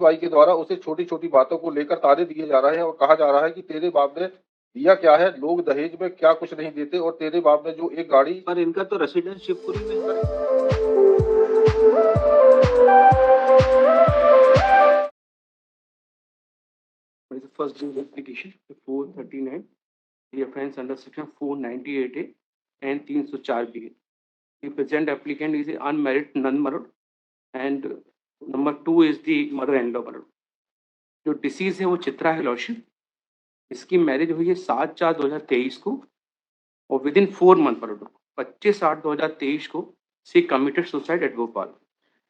भाई के द्वारा उसे छोटी छोटी बातों को लेकर ताने दिए जा रहे हैं और कहा जा रहा है कि तेरे बाप ने दिया क्या है, लोग दहेज में क्या कुछ नहीं देते, और तेरे बाप ने जो एक गाड़ी। पर इनका तो रेसिडेंस शिवपुरी में है। is the first due application 439, the offence under section 498A and 304B. The present applicant is an unmarried non-married, and number 2 is the mother-in-law married. जो डिसीज है वो चित्रा है लॉर्डशिप। इसकी मैरिज हुई है 7/4/2023 को, और विद इन 4 मंथ पर 25/8/2023 को she committed suicide at Bhopal.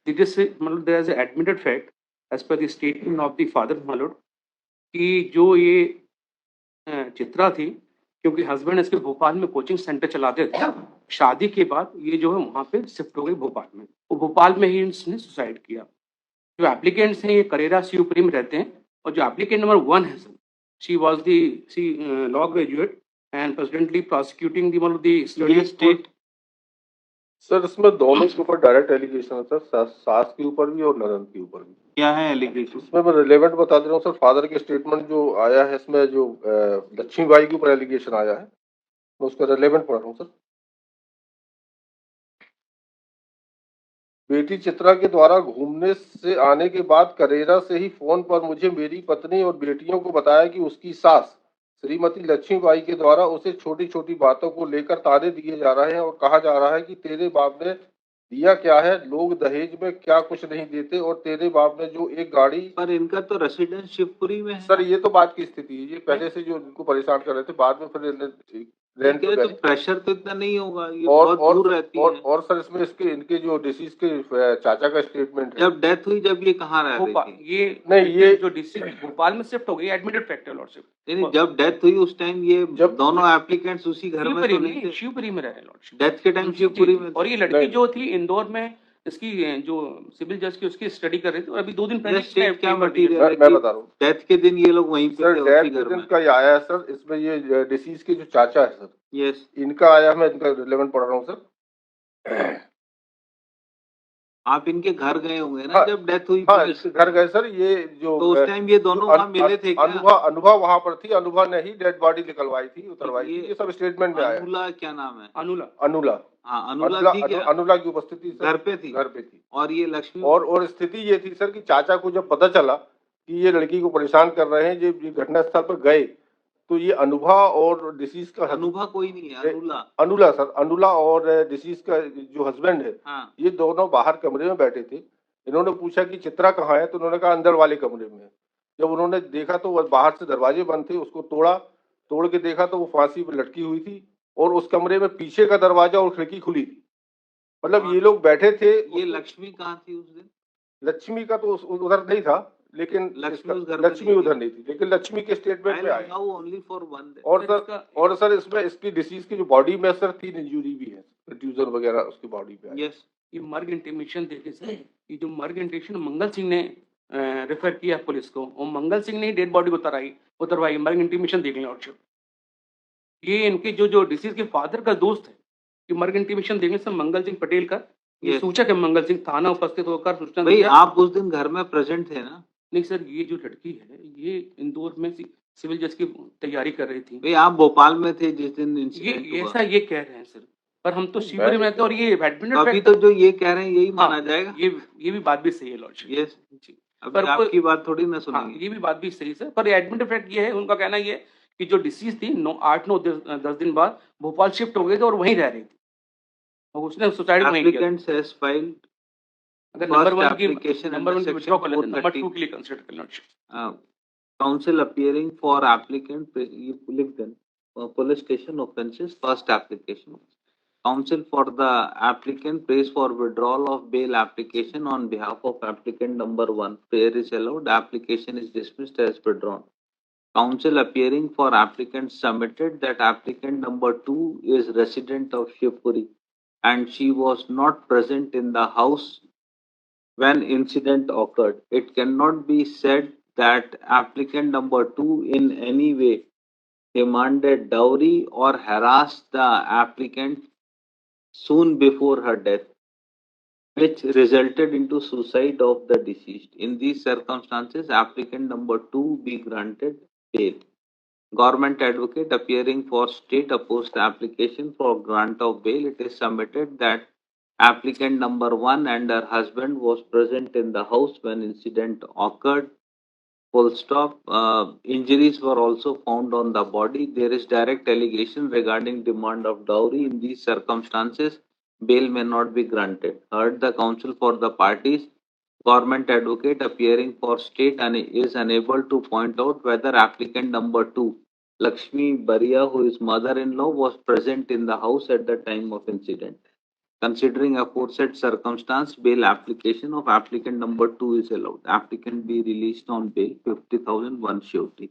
मतलब there is admitted fact as per the statement of the father मालूड कि जो ये चित्रा थी, क्योंकि हस्बैंड इसके भोपाल में कोचिंग सेंटर चलाते थे, शादी के बाद ये जो है वहाँ पे शिफ्ट हो गई भोपाल में, और भोपाल में ही इसने सुसाइड किया। जो एप्लीकेंट्स हैं ये करेरा शिवपुरी में रहते हैं, और जो एप्लीकेंट नंबर 1 है sir, she was the law graduate and presently prosecuting the study state. Sir इसमें दोनों के ऊपर डायरेक्ट एलिगेशन है सर, सास के ऊपर भी और ननद के ऊपर भी। क्या है एलिगेशन? इसमें मैं रिलेवेंट बता दे रहा हूँ सर, फादर के स्टेटमेंट जो आया है इसमें, जो लक्ष्मीबाई के ऊपर एलिगेशन आया है, मैं उसका रिलेवेंट पढ़ रहा हूँ सर। बेटी चित्रा के द्वारा घूमने से आने के बाद करेरा से ही फोन पर मुझे मेरी पत्नी और बेटियों को बताया कि उसकी सास श्रीमती लक्ष्मीबाई के द्वारा उसे छोटी छोटी बातों को लेकर ताने दिए जा रहे हैं और कहा जा रहा है कि तेरे बाप ने दिया क्या है, लोग दहेज में क्या कुछ नहीं देते, और तेरे बाप ने जो एक गाड़ी। पर इनका तो रेसिडेंस शिवपुरी में है सर ये तो बात की स्थिति है, ये पहले से जो इनको परेशान कर रहे थे, बाद में फिर रेंट तो प्रेशर तो इतना नहीं होगा, ये और बहुत दूर रहती है। और सर इसमें इसके इनके जो डिसीज के चाचा का स्टेटमेंट है। जब डेथ हुई जब ये कहाँ रह रही थी? ये नहीं, ये जो डिसीज भोपाल में शिफ्ट हो गई, एडमिटेड फैक्ट है लॉर्डशिप। नहीं, जब डेथ हुई उस टाइम ये जब दोनों एप्लीकेंट्स उसी घर में तो नहीं थे? शिवपुरी में रहे लॉर्डशिप, डेथ के टाइम शिवपुरी में। और ये लड़की जो थी इंदौर में, इसकी जो सिविल जज की उसकी स्टडी कर रही थी, और अभी 2 दिन पहले क्या मटीरियल मैं बता रहा हूँ, डेथ के दिन ये लोग वहीं पे थे डेथ के दिन का ये आया है सर। इसमें ये डिसीज के जो चाचा है सर, यस, इनका आया, मैं इनका रिलेवेंट पढ़ रहा हूँ सर। आप इनके घर गए होंगे ना? जब डेथ हुई? हाँ, घर गए सर। ये जो तो उस टाइम ये दोनों वहाँ मिले थे क्या? अनुभव वहाँ पर थी, अनुभव ने ही डेड बॉडी निकलवाई थी, उतरवाई थी, ये सब स्टेटमेंट में आया। अनुला क्या नाम है? अनुला हाँ, अनुला थी क्या? अनुला की उपस्थिति घर पे थी। और ये लक्ष्मी, और स्थिति ये थी सर कि चाचा को जब पता चला कि ये लड़की को परेशान कर रहे हैं, जब ये घटना स्थल पर गए, तो ये अनुभा और डिसीज का, अनुभा कोई नहीं है, अनुला सर, अनुला और डिसीज का जो हस्बैंड है, हाँ, ये दोनों बाहर कमरे में बैठे थे। इन्होंने पूछा कि चित्रा कहाँ है, तो उन्होंने कहा अंदर वाले कमरे में। जब उन्होंने देखा तो वो बाहर से दरवाजे बंद थे, उसको तोड़ के देखा तो वो फांसी पर लटकी हुई थी, और उस कमरे में पीछे का दरवाजा और खिड़की खुली थी। मतलब ये लोग बैठे थे। ये लक्ष्मी कहाँ थी उस दिन? लक्ष्मी का तो उधर नहीं था, लेकिन लक्ष्मी उधर नहीं थी, लेकिन लक्ष्मी के स्टेटमेंट में आया। और सर इसमें इसकी डिसीज की जो बॉडी में सर 3 इंजरी भी है, कंट्यूजन वगैरह उसकी बॉडी पे। यस, ये मर्ग इंटीमेशन देखे सर, ये जो मर्ग इंटीमेशन मंगल सिंह ने रेफर किया पुलिस को, और मंगल सिंह ने डेड बॉडी उतरवाई। मर्ग इंटीमेशन देख लें। और ये इनके जो डिसीज के फादर का दोस्त है, कि मर्ग इंटीमेशन देखने से मंगल सिंह पटेल का ये सूचक है। मंगल सिंह थाना उपस्थित होकर सूचना। भाई आप उस दिन घर में प्रेजेंट थे ना? नहीं सर, ये जो लड़की है ये इंदौर में सिविल जज की तैयारी कर रही थी। भाई आप भोपाल में थे जिस दिन ये ऐसा ये कह रहे हैं सर, पर हम तो शिवपुरी में थे, और ये अभी तो जो ये कह रहे हैं यही माना जाएगा। ये भी बात भी सही है लॉर्डशिप। यस जी, पर आपकी बात थोड़ी ना सुनेंगे। ये भी बात भी सही सर, पर एडमिट फैक्ट ये है, उनका कहना ये कि जो डिसीज थी 8-9-10 दिन बाद भोपाल शिफ्ट हो गई थी और वहीं रह रही थी, और उसने सुसाइड वहीं किया। एप्लीकेंट हैज फाइल्ड नंबर 1 की विथड्रॉ कर लेते हैं, नंबर 2 के लिए कंसीडर कर लेना। काउंसिल अपीयरिंग फॉर एप्लीकेंट, ये लिख दें, police station offences, first application. Counsel for the applicant prays for withdrawal of bail application on behalf of applicant number 1. Prayer is allowed. Application is dismissed as withdrawn. Counsel appearing for applicant submitted that applicant number 2 is resident of Shivpuri and she was not present in the house when incident occurred. It cannot be said that applicant number 2 in any way demanded dowry or harassed the applicant soon before her death. which resulted into suicide of the deceased. In these circumstances, applicant number 2 be granted bail. Government advocate appearing for state opposed the application for grant of bail. It is submitted that applicant number 1 and her husband was present in the house when incident occurred. Full stop. Injuries were also found on the body. There is direct allegation regarding demand of dowry. In these circumstances, bail may not be granted. Heard the counsel for the parties. Government advocate appearing for state and is unable to point out whether applicant number 2, Lakshmi Baria, who is mother-in-law, was present in the house at the time of incident. Considering aforesaid circumstance, bail application of applicant number 2 is allowed. Applicant be released on bail, 50,000 one surety.